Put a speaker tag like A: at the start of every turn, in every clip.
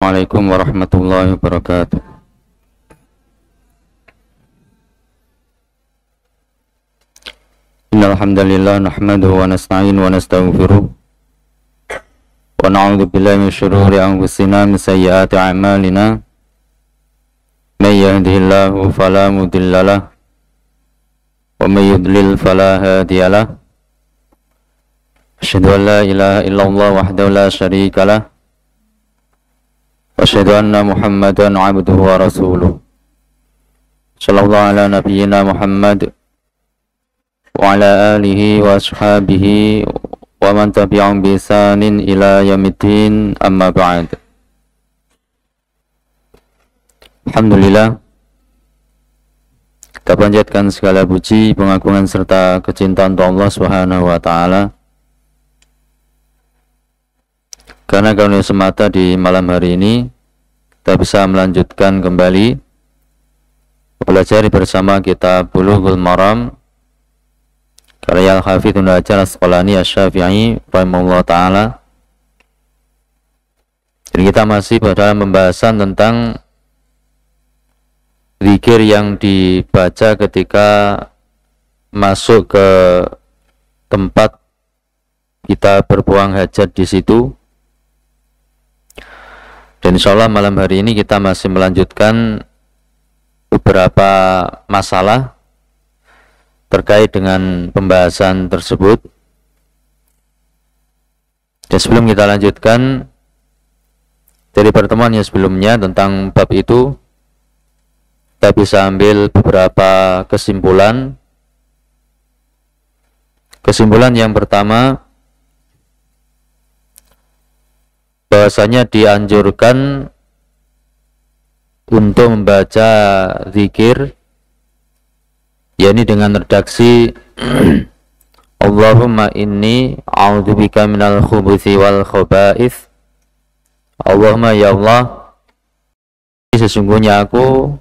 A: Assalamualaikum warahmatullahi wabarakatuh. Innal hamdalillah nahmaduhu wa nasta'inuhu wa nastaghfiruh wa na'udzu billahi min shururi anfusina min sayyiati a'malina. May yahdihillahu fala mudilla lahu wa may yudlil fala hadiya lahu. Asyhadu an la ilaha illallah wahdahu la syarika lahu wa asyhadu anna Muhammadan 'abduhu wa rasuluh. Sallallahu ala nabiyyina Muhammad wa ala alihi wa ashabihi wa man tabi'ahum bi ihsanin ila yaumiddin, amma ba'd. Alhamdulillah, kita panjatkan segala puji, pengagungan serta kecintaan Allah Subhanahu wa taala, karena karunia semata di malam hari ini kita bisa melanjutkan kembali belajar bersama kitab Bulughul Maram karya Al-Hafidz Ibnu Hajar Al-Asqalani Asy-Syafi'i rahimahullah ta'ala. Dan kita masih pada pembahasan tentang zikir yang dibaca ketika masuk ke tempat kita berbuang hajat di situ. Dan insyaallah malam hari ini kita masih melanjutkan beberapa masalah terkait dengan pembahasan tersebut. Dan sebelum kita lanjutkan dari pertemuan yang sebelumnya tentang bab itu, kita bisa ambil beberapa kesimpulan. Kesimpulan yang pertama, bahwasanya dianjurkan untuk membaca zikir, yakni dengan redaksi Allahumma inni a'udzubika minal khubuthi wal khaba'ith. Allahumma ya Allah, sesungguhnya aku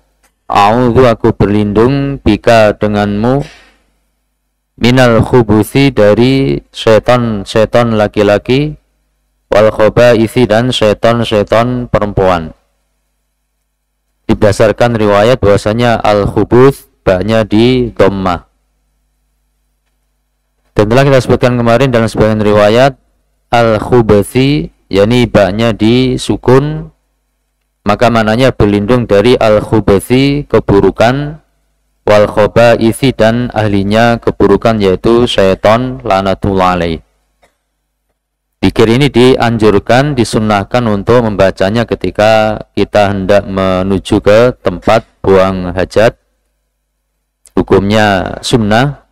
A: berlindung bika denganmu, minal khubuthi dari syaitan laki-laki, wal khaba'isi dan syaitan perempuan. Berdasarkan riwayat bahwasanya al-khubuth ba-nya di dhammah. Dan telah kita sebutkan kemarin dalam sebagian riwayat al-khubuthi yakni ba-nya di sukun, maka mananya berlindung dari al-khubuthi keburukan, wal khaba'isi dan ahlinya keburukan yaitu syaitan laknatullah alaih. Zikir ini dianjurkan, disunnahkan untuk membacanya ketika kita hendak menuju ke tempat buang hajat. Hukumnya sunnah,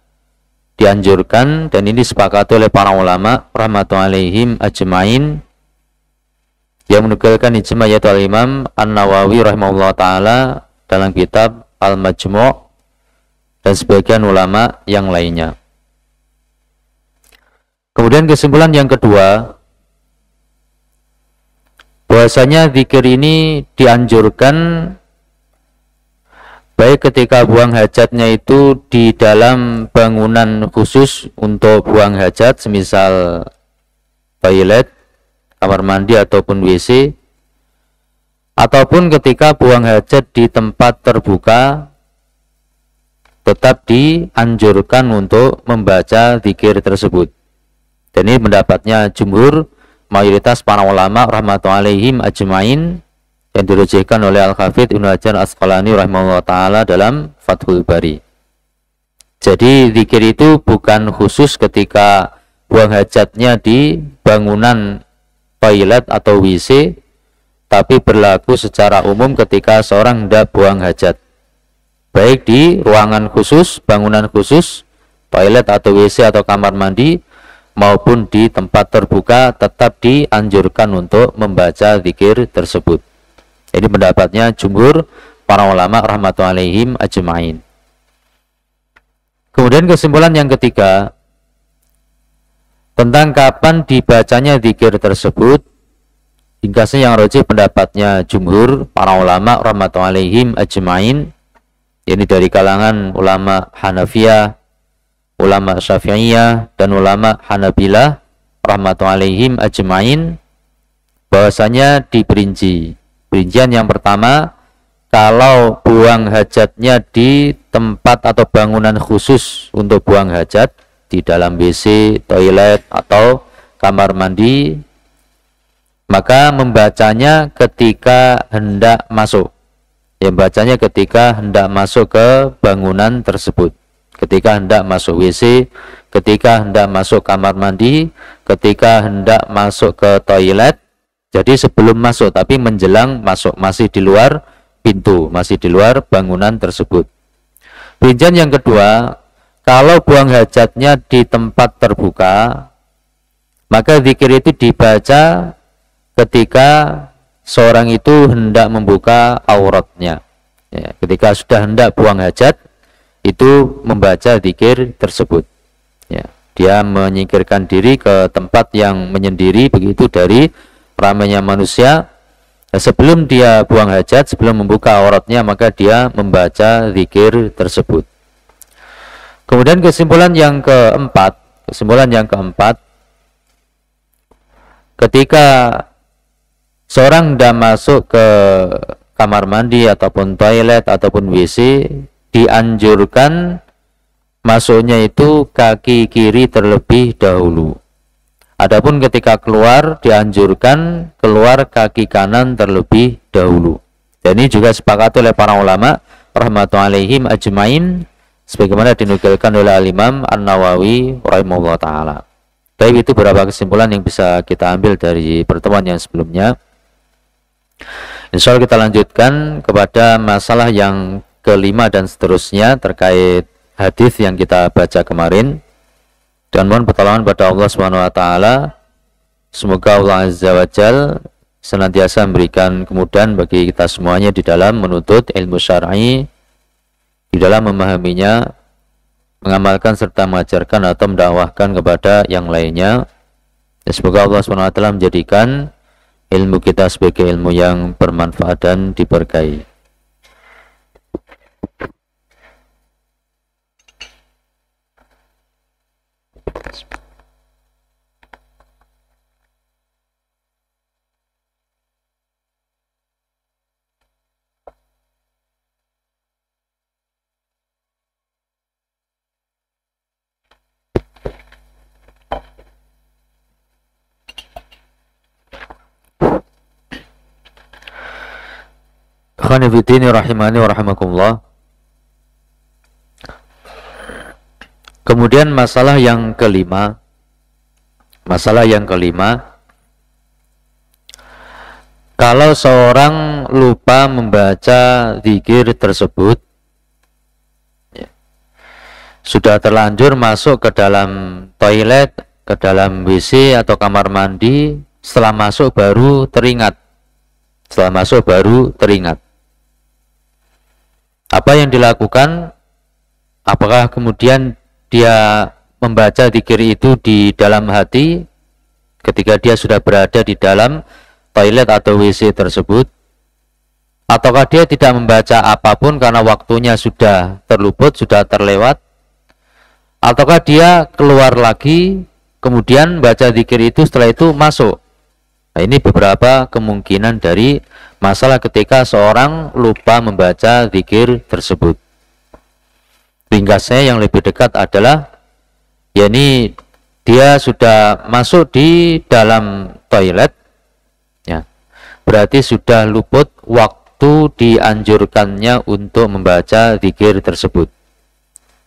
A: dianjurkan, dan ini disepakati oleh para ulama rahmatullahi alaihim ajmain, yang menukilkan ijma yaitu al-Imam An-Nawawi rahimahullah ta'ala dalam kitab Al-Majmu' dan sebagian ulama yang lainnya. Kemudian kesimpulan yang kedua, bahwasanya zikir ini dianjurkan baik ketika buang hajatnya itu di dalam bangunan khusus untuk buang hajat, semisal toilet, kamar mandi ataupun WC, ataupun ketika buang hajat di tempat terbuka, tetap dianjurkan untuk membaca zikir tersebut. Dan ini pendapatnya jumhur, mayoritas para ulama rahmatullahi alaihim ajmain, yang dirujukkan oleh Al-Hafidz Ibnu Hajar Al-Asqalani rahimahullah ta'ala dalam Fathul Bari. Jadi zikir itu bukan khusus ketika buang hajatnya di bangunan toilet atau WC, tapi berlaku secara umum ketika seorang hendak buang hajat, baik di ruangan khusus, bangunan khusus, toilet atau WC atau kamar mandi, maupun di tempat terbuka, tetap dianjurkan untuk membaca zikir tersebut. Ini pendapatnya jumhur para ulama rahmatullahi alaihim ajmain. Kemudian kesimpulan yang ketiga, tentang kapan dibacanya zikir tersebut, ringkasnya yang rajih pendapatnya jumhur para ulama rahmatullahi alaihim ajmain, yakni dari kalangan ulama Hanafiyah, ulama Syafi'iyah, dan ulama Hanabilah rahmatullahi alaihim ajmain, bahwasanya diperinci Rincian yang pertama, kalau buang hajatnya di tempat atau bangunan khusus untuk buang hajat, di dalam WC, toilet, atau kamar mandi, maka membacanya ketika hendak masuk. Ya, bacanya ketika hendak masuk ke bangunan tersebut. Ketika hendak masuk WC, ketika hendak masuk kamar mandi, ketika hendak masuk ke toilet. Jadi sebelum masuk, tapi menjelang masuk, masih di luar pintu, masih di luar bangunan tersebut. Rincian yang kedua, kalau buang hajatnya di tempat terbuka, maka zikir itu dibaca ketika seorang itu hendak membuka auratnya. Ya, ketika sudah hendak buang hajat, itu membaca zikir tersebut. Ya, dia menyingkirkan diri ke tempat yang menyendiri begitu dari ramainya manusia. Sebelum dia buang hajat, sebelum membuka auratnya, maka dia membaca zikir tersebut. Kemudian kesimpulan yang keempat, ketika seorang hendak masuk ke kamar mandi ataupun toilet ataupun WC, dianjurkan masuknya itu kaki kiri terlebih dahulu. Adapun ketika keluar, dianjurkan keluar kaki kanan terlebih dahulu. Dan ini juga sepakat oleh para ulama rahmatullahi alaihim ajmain, sebagaimana dinukilkan oleh Al-Imam An-Nawawi rahimahullah ta'ala. Baik, itu beberapa kesimpulan yang bisa kita ambil dari pertemuan yang sebelumnya. Insya Allah kita lanjutkan kepada masalah yang kelima dan seterusnya terkait hadis yang kita baca kemarin. Dan mohon pertolongan pada Allah Subhanahu wa taala. Semoga Allah Azza wa Jalla senantiasa memberikan kemudahan bagi kita semuanya di dalam menuntut ilmu syar'i, di dalam memahaminya, mengamalkan serta mengajarkan atau mendakwahkan kepada yang lainnya. Dan semoga Allah Subhanahu wa taala menjadikan ilmu kita sebagai ilmu yang bermanfaat dan diberkahi. Khonifidini rahimani wa rahimakumullah. Kemudian masalah yang kelima, kalau seorang lupa membaca zikir tersebut, ya, sudah terlanjur masuk ke dalam toilet, ke dalam WC atau kamar mandi, setelah masuk baru teringat. Apa yang dilakukan? Apakah kemudian dia membaca zikir itu di dalam hati ketika dia sudah berada di dalam toilet atau WC tersebut? Ataukah dia tidak membaca apapun karena waktunya sudah terluput, sudah terlewat? Ataukah dia keluar lagi, kemudian baca zikir itu, setelah itu masuk? Nah, ini beberapa kemungkinan dari masalah ketika seorang lupa membaca zikir tersebut. Ringkasnya yang lebih dekat adalah, yakni dia sudah masuk di dalam toilet, ya, berarti sudah luput waktu dianjurkannya untuk membaca zikir tersebut.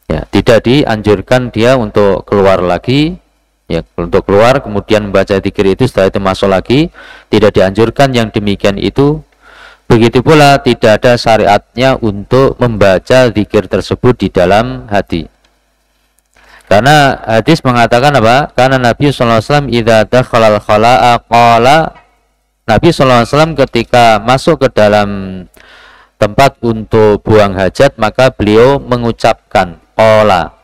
A: Ya, tidak dianjurkan dia untuk keluar lagi. Ya, untuk keluar kemudian membaca zikir itu, setelah itu masuk lagi, tidak dianjurkan yang demikian itu. Begitu pula tidak ada syariatnya untuk membaca zikir tersebut di dalam hati. Karena hadis mengatakan apa? Karena Nabi SAW idza dakhalal khala'a qala, Nabi SAW ketika masuk ke dalam tempat untuk buang hajat, maka beliau mengucapkan qala.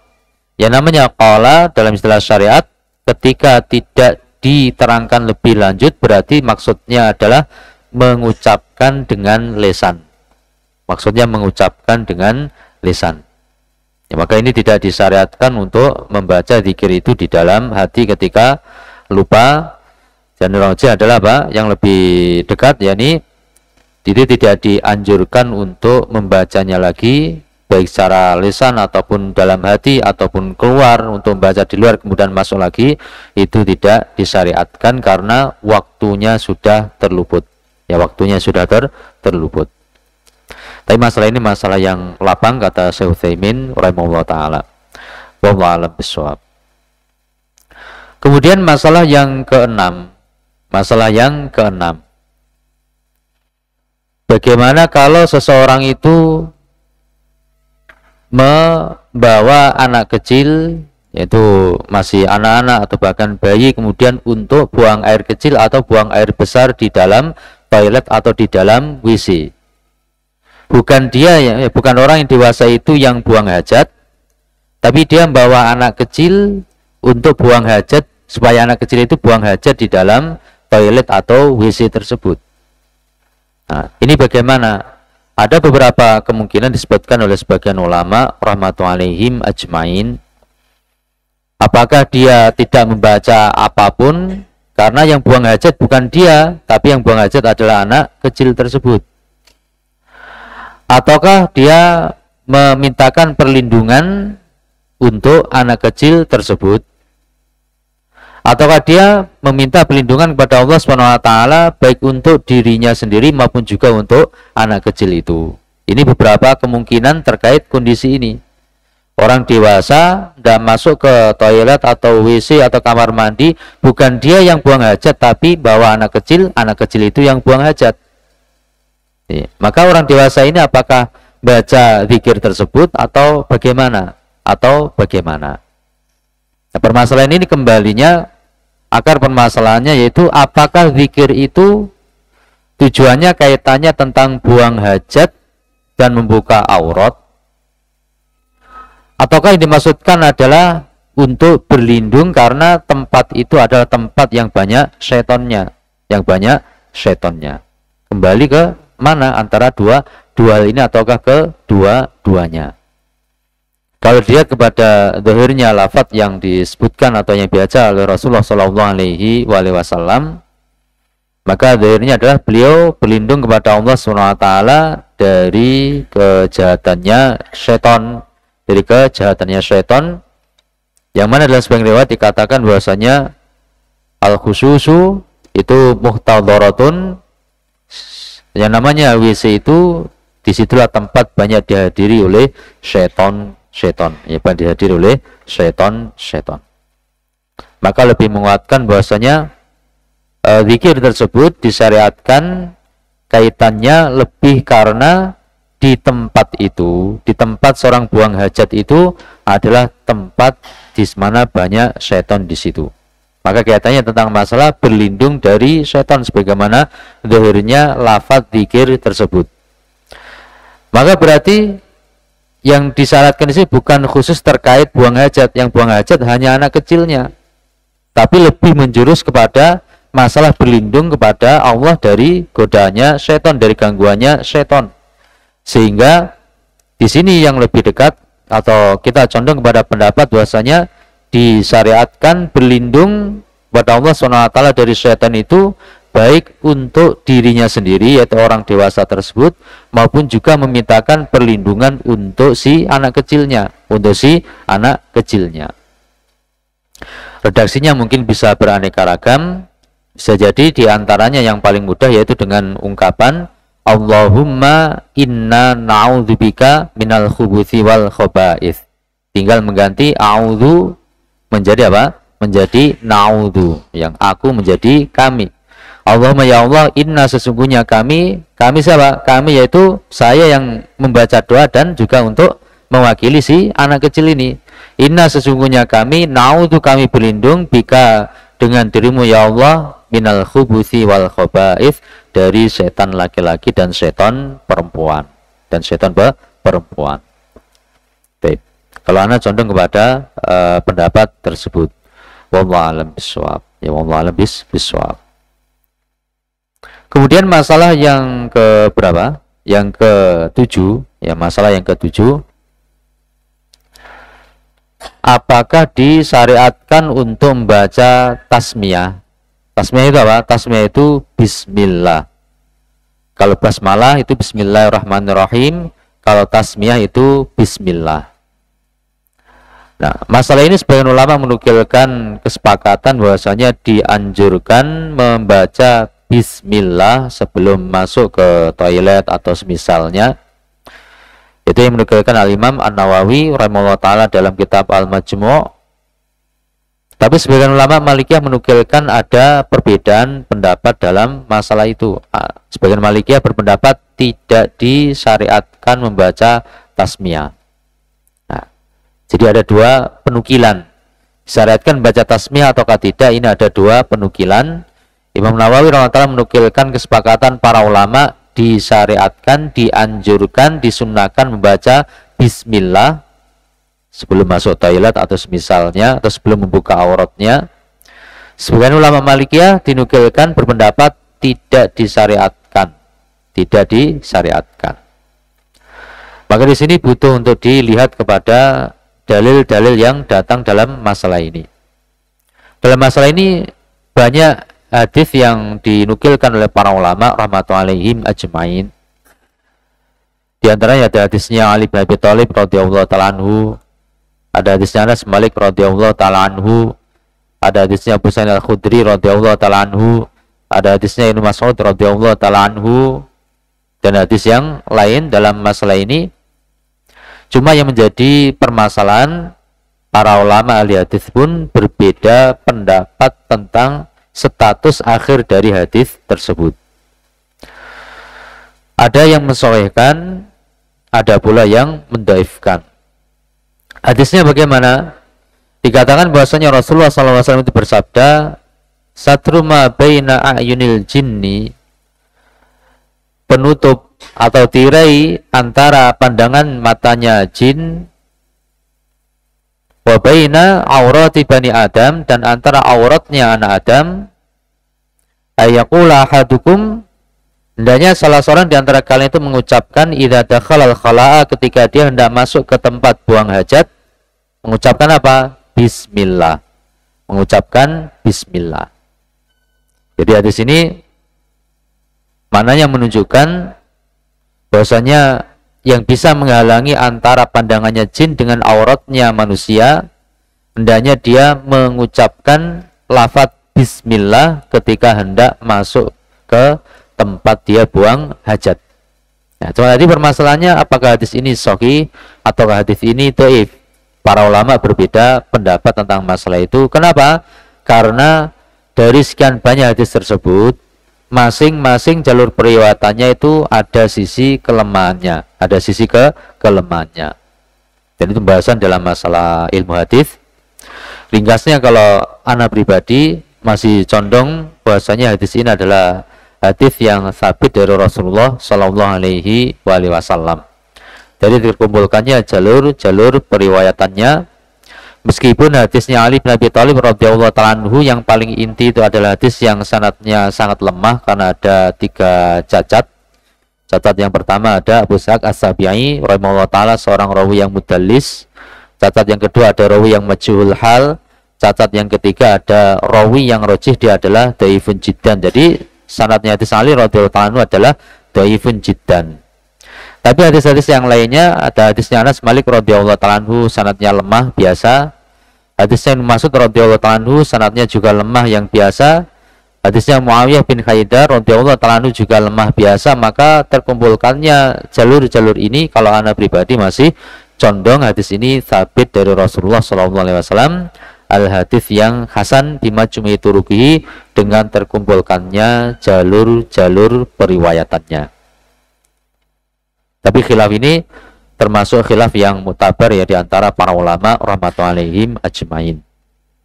A: Yang namanya qala dalam istilah syariat, ketika tidak diterangkan lebih lanjut, berarti maksudnya adalah mengucapkan dengan lisan. Maksudnya mengucapkan dengan lisan. Ya, maka ini tidak disyariatkan untuk membaca zikir itu di dalam hati ketika lupa. Dan rajih adalah apa? Yang lebih dekat, yakni Itu tidak dianjurkan untuk membacanya lagi, baik secara lisan ataupun dalam hati ataupun keluar untuk membaca di luar kemudian masuk lagi, itu tidak disyariatkan karena waktunya sudah terluput. Ya, waktunya sudah terluput. Tapi masalah ini masalah yang lapang, kata Syekh Utsaimin rahimahullah taala. Wallahu a'lam bishawab. Kemudian masalah yang keenam. Masalah yang keenam. Bagaimana kalau seseorang itu membawa anak kecil, yaitu masih anak-anak atau bahkan bayi, kemudian untuk buang air kecil atau buang air besar di dalam toilet atau di dalam WC. Bukan dia, bukan orang yang dewasa itu yang buang hajat, tapi dia membawa anak kecil untuk buang hajat, supaya anak kecil itu buang hajat di dalam toilet atau WC tersebut. Nah, ini bagaimana? Ada beberapa kemungkinan disebutkan oleh sebagian ulama rahmatullahi alaihim ajmain. Apakah dia tidak membaca apapun karena yang buang hajat bukan dia, tapi yang buang hajat adalah anak kecil tersebut? Ataukah dia memintakan perlindungan untuk anak kecil tersebut? Ataukah dia meminta perlindungan kepada Allah SWT baik untuk dirinya sendiri maupun juga untuk anak kecil itu? Ini beberapa kemungkinan terkait kondisi ini. Orang dewasa tidak masuk ke toilet atau WC atau kamar mandi, bukan dia yang buang hajat, tapi bawa anak kecil itu yang buang hajat. Maka orang dewasa ini apakah baca zikir tersebut atau bagaimana? Nah, permasalahan ini kembalinya, akar permasalahannya yaitu apakah zikir itu tujuannya kaitannya tentang buang hajat dan membuka aurat, ataukah yang dimaksudkan adalah untuk berlindung karena tempat itu adalah tempat yang banyak syaitonnya, Kembali ke mana antara dua hal ini, ataukah kedua-duanya? Kalau dilihat kepada zahirnya lafaz yang disebutkan atau yang dibaca oleh Rasulullah Shallallahu Alaihi Wasallam, maka zahirnya adalah beliau berlindung kepada Allah SWT dari kejahatannya syaitan, yang mana dalam sebagian riwayat dikatakan bahwasanya al-khususu itu muhtadharatun, yang namanya WC itu disitulah tempat banyak dihadiri oleh syaitan, dihadiri oleh syaitan. Maka lebih menguatkan bahwasanya zikir tersebut disyariatkan kaitannya lebih karena di tempat seorang buang hajat itu adalah tempat di mana banyak syaitan di situ. Maka kaitannya tentang masalah berlindung dari syaitan sebagaimana zahirnya lafaz zikir tersebut. Maka berarti yang disyaratkan ini bukan khusus terkait buang hajat. Yang buang hajat hanya anak kecilnya, tapi lebih menjurus kepada masalah berlindung kepada Allah dari godaannya syaitan, dari gangguannya syaitan. Sehingga di sini yang lebih dekat, atau kita condong kepada pendapat bahwasanya disyariatkan berlindung kepada Allah SWT dari syaitan itu baik untuk dirinya sendiri, yaitu orang dewasa tersebut, maupun juga memintakan perlindungan untuk si anak kecilnya, Redaksinya mungkin bisa beraneka ragam. Bisa jadi diantaranya yang paling mudah yaitu dengan ungkapan Allahumma inna na'udzubika minal khubuthi wal khaba'ith. Tinggal mengganti a'udzu menjadi apa? Menjadi na'udzu, yang aku menjadi kami. Allahumma ya Allah, inna sesungguhnya kami siapa? Kami yaitu saya yang membaca doa dan juga untuk mewakili si anak kecil ini. Inna sesungguhnya kami, na'udzu kami berlindung, bika dengan dirimu ya Allah, minal khubuthi wal khaba'ith, dari setan laki-laki dan setan perempuan. Baik. Kalau Anda condong kepada pendapat tersebut. Wallahu a'lam bishawab. Ya, wallahu a'lam bishawab. Kemudian masalah yang ke berapa? Yang ke-7, ya, masalah yang ke-7. Apakah disyariatkan untuk membaca tasmiyah? Tasmiyah itu apa? Tasmiyah itu bismillah. Kalau basmalah itu bismillahirrahmanirrahim, kalau tasmiyah itu bismillah. Nah, masalah ini sebagian ulama menukilkan kesepakatan bahwasanya dianjurkan membaca bismillah sebelum masuk ke toilet atau semisalnya. Itu yang menukilkan Al-Imam An-Nawawi rahimahullah ta'ala dalam kitab Al-Majmu'. Tapi sebagian ulama Malikiyah menukilkan ada perbedaan pendapat dalam masalah itu. Sebagian Malikiyah berpendapat tidak disyariatkan membaca tasmiyah. Nah, jadi ada dua penukilan. Disyariatkan membaca tasmiyah ataukah tidak, ini ada dua penukilan. Imam Nawawi rahimahullah menukilkan kesepakatan para ulama disyariatkan, dianjurkan, disunnahkan membaca bismillah sebelum masuk toilet atau semisalnya, atau sebelum membuka auratnya. Sebagian ulama Malikiyah dinukilkan berpendapat tidak disyariatkan, tidak disyariatkan. Maka di sini butuh untuk dilihat kepada dalil-dalil yang datang dalam masalah ini. Dalam masalah ini banyak hadis yang dinukilkan oleh para ulama rahmatullahi alaihim ajmain. Di antaranya ada hadisnya Ali bin Abi Thalib radhiyallahu ta'ala anhu, ada hadisnya Anas Malik radhiyallahu ta'ala anhu, ada hadisnya Abu Sa'id Al-Khudri radhiyallahu ta'ala anhu, ada hadisnya Ibnu Mas'ud radhiyallahu ta'ala anhu, dan hadis yang lain dalam masalah ini. Cuma yang menjadi permasalahan, para ulama ahli hadis pun berbeda pendapat tentang status akhir dari hadis tersebut. Ada yang mensahihkan, ada pula yang mendhaifkan. Hadisnya bagaimana? Dikatakan bahwasanya Rasulullah SAW itu bersabda, satru ma baina a'yunil jinni, penutup atau tirai antara pandangan matanya jin, wa baina aurati bani Adam, dan antara auratnya anak Adam, ayaqula ahadukum, hendaknya salah seorang di antara kalian itu mengucapkan idza dakhalal khala'a, ketika dia hendak masuk ke tempat buang hajat, mengucapkan apa? Bismillah. Mengucapkan bismillah. Jadi hadis ini maknanya menunjukkan bahwasanya yang bisa menghalangi antara pandangannya jin dengan auratnya manusia, hendaknya dia mengucapkan lafaz bismillah ketika hendak masuk ke tempat dia buang hajat. Nah, cuma tadi permasalahannya apakah hadis ini sahih atau hadis ini dhaif. Para ulama berbeda pendapat tentang masalah itu. Kenapa? Karena dari sekian banyak hadis tersebut, masing-masing jalur periwayatannya itu ada sisi kelemahannya, ada sisi kelemahannya. Dan itu pembahasan dalam masalah ilmu hadis. Ringkasnya kalau ana pribadi masih condong bahwasanya hadis ini adalah hadis yang sabit dari Rasulullah Shallallahu Alaihi Wasallam. Jadi terkumpulkannya jalur-jalur periwayatannya. Meskipun hadisnya Ali bin Abi Thalib radhiyallahu ta'ala anhu yang paling inti itu adalah hadis yang sanadnya sangat lemah karena ada 3 cacat. Cacat yang pertama ada Abu Sa'id As-Sabi'i rahimahullah ta'ala, seorang rawi yang mudallis. Cacat yang kedua ada rawi yang majhul hal. Cacat yang ketiga ada rawi yang rajih, dia adalah dhaifun jiddan. Jadi sanadnya hadis Ali radhiyallahu ta'ala anhu adalah dhaifun jiddan. Tapi hadis-hadis yang lainnya, ada hadisnya Anas Malik radhiyallahu ta'ala anhu, sanadnya lemah biasa. Hadisnya Ibnu Mas'ud radhiyallahu ta'ala anhu, sanadnya juga lemah yang biasa. Hadisnya Muawiyah bin Haidar radhiyallahu ta'ala anhu juga lemah biasa. Maka terkumpulkannya jalur-jalur ini, kalau ana pribadi masih condong hadis ini sabit dari Rasulullah SAW, al-hadis yang hasan bimajmu'i turuqihi, dengan terkumpulkannya jalur-jalur periwayatannya. Tapi khilaf ini termasuk khilaf yang mutabar ya di antara para ulama rahmatullahi alaihim ajmain.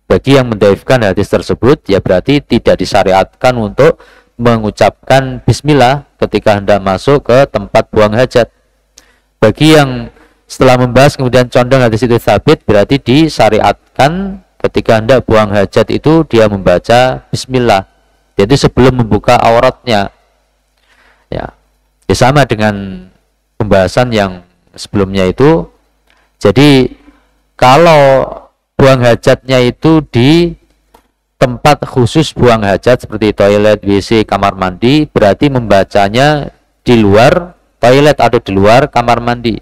A: Bagi yang mendhaifkan hadis tersebut, ya berarti tidak disyariatkan untuk mengucapkan bismillah ketika hendak masuk ke tempat buang hajat. Bagi yang setelah membahas kemudian condong hadis itu sabit, berarti disyariatkan ketika hendak buang hajat itu dia membaca bismillah. Jadi sebelum membuka auratnya. Ya sama dengan pembahasan yang sebelumnya itu. Jadi kalau buang hajatnya itu di tempat khusus buang hajat seperti toilet, WC, kamar mandi, berarti membacanya di luar toilet atau di luar kamar mandi.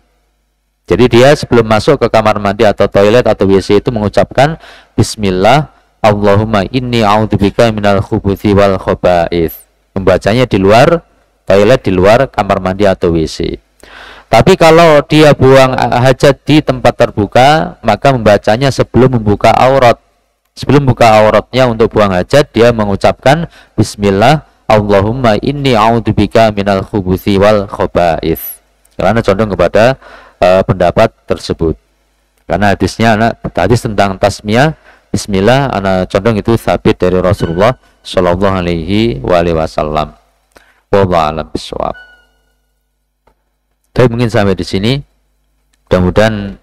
A: Jadi dia sebelum masuk ke kamar mandi atau toilet atau WC itu mengucapkan Bismillah, Allahumma inni a'udzubika minal khubuthi wal khaba'ith. Membacanya di luar toilet, di luar kamar mandi atau WC. Tapi kalau dia buang hajat di tempat terbuka, maka membacanya sebelum membuka aurat. Sebelum buka auratnya untuk buang hajat, dia mengucapkan Bismillah, Allahumma inni a'udzubika minal khubuthi wal khaba'ith. Karena condong kepada pendapat tersebut. Karena hadis tentang tasmiyah Bismillah, condong itu sabit dari Rasulullah Shallallahu Alaihi Wasallam. Wallahu a'lam bishawab. Tapi mungkin sampai di sini. Mudah-mudahan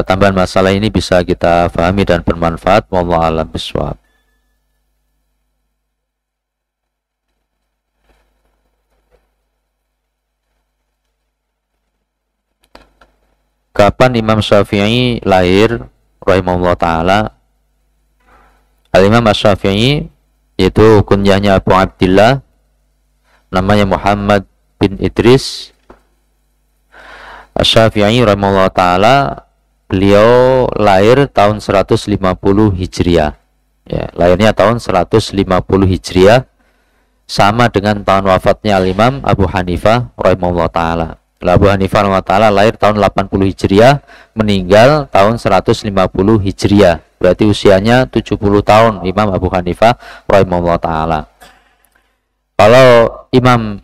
A: tambahan masalah ini bisa kita pahami dan bermanfaat. Wallahu a'lam bishawab. Kapan Imam Syafi'i lahir rahimahullah ta'ala? Al-Imam Syafi'i yaitu kunyahnya Abu Abdillah, namanya Muhammad bin Idris Syafi'i rahimahullah ta'ala. Beliau lahir tahun 150 Hijriah ya, lahirnya tahun 150 Hijriah, sama dengan tahun wafatnya Al-Imam Abu Hanifah rahimahullah ta'ala. Abu Hanifah rahimahullah ta'ala lahir tahun 80 Hijriah, meninggal tahun 150 Hijriah, berarti usianya 70 tahun Imam Abu Hanifah rahimahullah ta'ala. Kalau Imam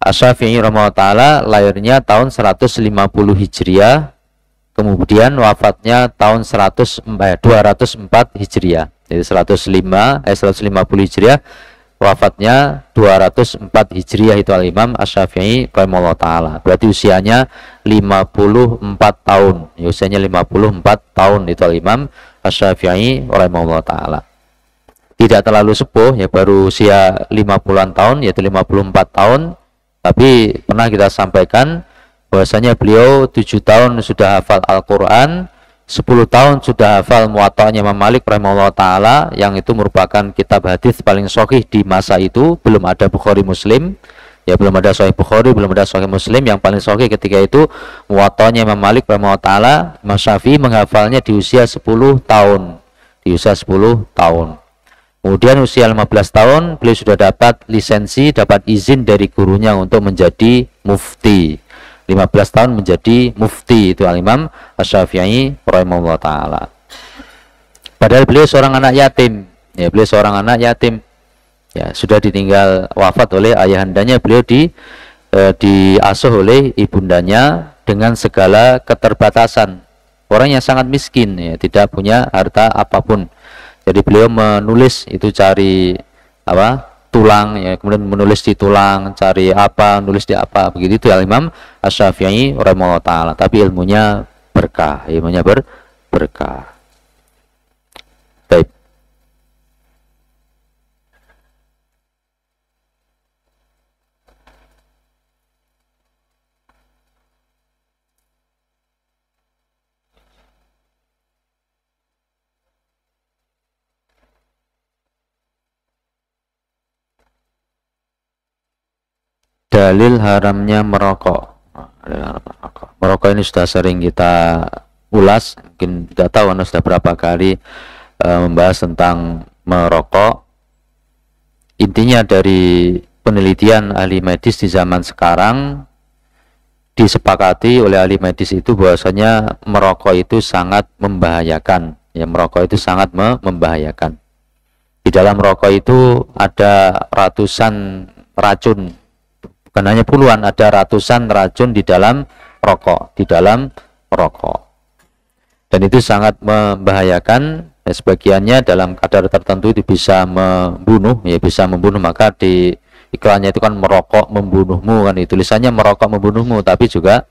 A: Syafi'i rahimahullah ta'ala lahirnya tahun 150 Hijriah, kemudian wafatnya tahun 204 Hijriah. Jadi 150 Hijriah, wafatnya 204 Hijriah itu Al-Imam Asy-Syafi'i rahimahullah ta'ala. Berarti usianya 54 tahun. Ya, usianya 54 tahun itu Al-Imam Asy-Syafi'i rahimahullah ta'ala. Tidak terlalu sepuh, ya baru usia 50-an tahun, yaitu 54 tahun. Tapi pernah kita sampaikan bahwasanya beliau 7 tahun sudah hafal Al-Quran, 10 tahun sudah hafal Muwatta'nya Imam Malik rahimahullah ta'ala, yang itu merupakan kitab hadis paling sahih di masa itu. Belum ada Bukhari Muslim, ya belum ada Sahih Bukhari, belum ada Sahih Muslim. Yang paling sahih ketika itu Muwatta'nya Imam Malik rahimahullah ta'ala. Imam Syafi'i menghafalnya di usia 10 tahun, di usia 10 tahun. Kemudian usia 15 tahun beliau sudah dapat lisensi, dapat izin dari gurunya untuk menjadi mufti. 15 tahun menjadi mufti itu Al-Imam Asy-Syafi'i rahimahullah ta'ala. Padahal beliau seorang anak yatim, ya beliau seorang anak yatim, ya sudah ditinggal wafat oleh ayahandanya. Beliau diasuh oleh ibundanya dengan segala keterbatasan. Orang yang sangat miskin, ya tidak punya harta apapun. Jadi beliau menulis itu, cari tulang, ya kemudian menulis di tulang, cari apa, nulis di apa, begitu itu Al-Imam Asy-Syafi'i rahimahullah ta'ala. Tapi ilmunya berkah, ilmunya berkah. Baik. Dalil haramnya merokok. Merokok ini sudah sering kita ulas, mungkin tidak tahu Anda sudah berapa kali membahas tentang merokok. Intinya dari penelitian ahli medis di zaman sekarang, disepakati oleh ahli medis itu bahwasanya merokok itu sangat membahayakan. Ya, merokok itu sangat membahayakan. Di dalam merokok itu ada ratusan racun, bukan hanya puluhan, ada ratusan racun di dalam rokok, dan itu sangat membahayakan. Ya, sebagiannya dalam kadar tertentu itu bisa membunuh, ya bisa membunuh. Maka di iklannya itu kan merokok membunuhmu, kan itu tulisannya merokok membunuhmu, tapi juga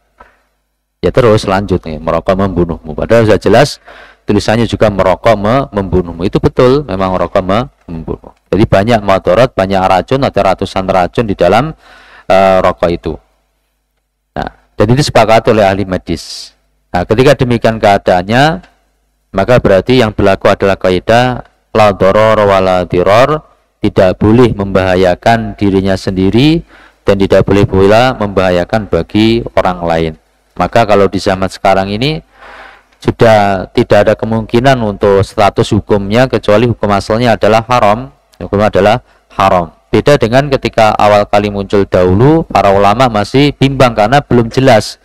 A: ya terus lanjut ya, merokok membunuhmu, padahal sudah jelas tulisannya juga merokok membunuhmu. Itu betul, memang merokok membunuh. Jadi banyak mudarat, banyak racun, ada ratusan racun di dalam rokok itu. Nah, dan itu disepakati oleh ahli medis. Nah, ketika demikian keadaannya, maka berarti yang berlaku adalah kaidah la darara wala dirar, tidak boleh membahayakan dirinya sendiri, dan tidak boleh pula membahayakan bagi orang lain. Maka kalau di zaman sekarang ini sudah tidak ada kemungkinan untuk status hukumnya kecuali hukum asalnya adalah haram, hukumnya adalah haram. Beda dengan ketika awal kali muncul dahulu, para ulama masih bimbang karena belum jelas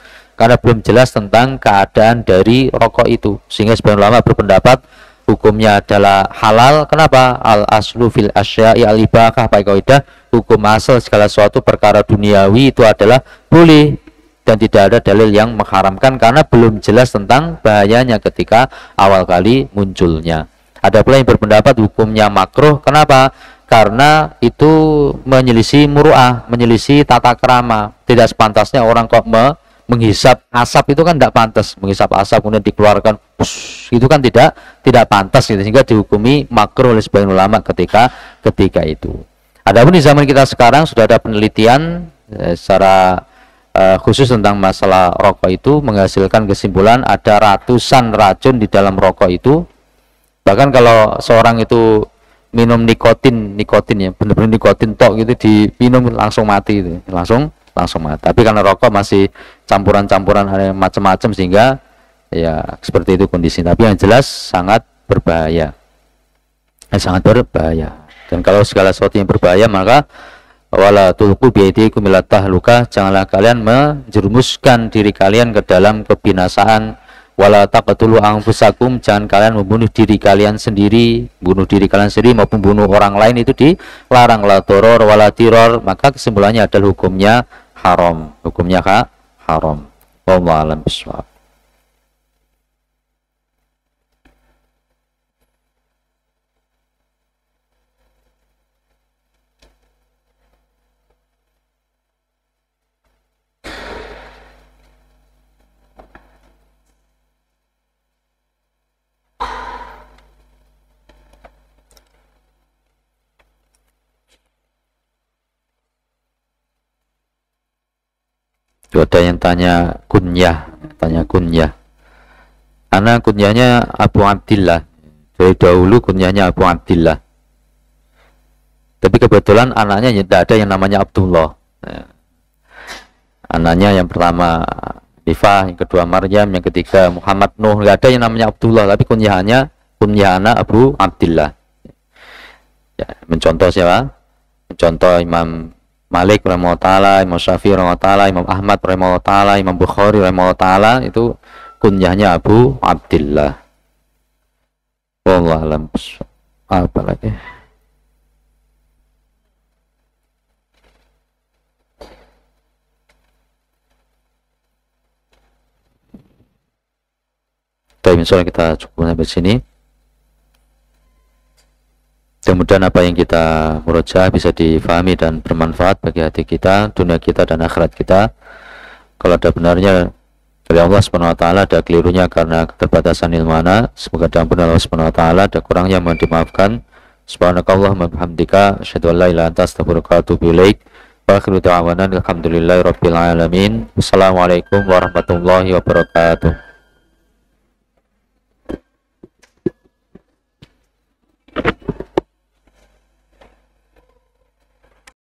A: tentang keadaan dari rokok itu, sehingga sebagian ulama berpendapat hukumnya adalah halal. Kenapa? Al aslu fil asya'i al ibahah, kaidah hukum asal segala suatu perkara duniawi itu adalah boleh, dan tidak ada dalil yang mengharamkan karena belum jelas tentang bahayanya ketika awal kali munculnya. Ada pula yang berpendapat hukumnya makruh. Kenapa? Karena itu menyelisih muru'ah, menyelisih tata krama. Tidak sepantasnya orang kok menghisap asap, itu kan tidak pantas. Menghisap asap kemudian dikeluarkan, itu kan tidak pantas gitu. Sehingga dihukumi makruh oleh sebagian ulama ketika itu. Adapun di zaman kita sekarang sudah ada penelitian secara khusus tentang masalah rokok itu, menghasilkan kesimpulan ada ratusan racun di dalam rokok itu. Bahkan kalau seorang itu minum nikotin ya, benar-benar nikotin tok gitu, diminum langsung mati itu, langsung mati. Tapi karena rokok masih campuran-campuran macam-macam, sehingga ya seperti itu kondisi. Tapi yang jelas sangat berbahaya, sangat berbahaya. Dan kalau segala sesuatu yang berbahaya, maka wala tulqu biaidikum ila tahluka, janganlah kalian menjerumuskan diri kalian ke dalam kebinasaan. Wala taqtulu anfusakum, jangan kalian membunuh diri kalian sendiri, maupun bunuh orang lain, itu dilarang. La doror wala tiror, maka kesimpulannya adalah hukumnya haram, haram. Wallahu a'lam bishawab. Ada yang tanya kunyah. Karena kunyahnya Abu Abdillah. Dari dahulu kunyahnya Abu Abdillah. Tapi kebetulan anaknya tidak ada yang namanya Abdullah. Anaknya yang pertama Nifah, yang kedua Maryam, yang ketiga Muhammad Nuh. Tidak ada yang namanya Abdullah, tapi kunyah anak Abu Abdillah. Ya, mencontoh siapa? Mencontoh Imam Malik rahimahullah ta'ala, Imam Syafi'i rahimahullah ta'ala, Imam Ahmad rahimahullah ta'ala, Imam Bukhari rahimahullah ta'ala, itu kunyahnya Abu Abdillah. Wallahu a'lam. Apa lagi? Tapi misalnya kita cukup sampai sini. Mudah-mudahan apa yang kita murojaah bisa difahami dan bermanfaat bagi hati kita, dunia kita dan akhirat kita. Kalau ada benarnya dari Allah Subhanahu wa taala, ada kelirunya karena keterbatasan ilmu ana, semoga diampuni Allah Subhanahu wa taala, ada kurangnya mohon dimaafkan. Subhanakallahumma bihamdika asyhadu an la ilaha illa anta astaghfiruka wa atubu ilaik. Wa akhiru da'wana alhamdulillahi rabbil alamin. Wassalamualaikum warahmatullahi wabarakatuh.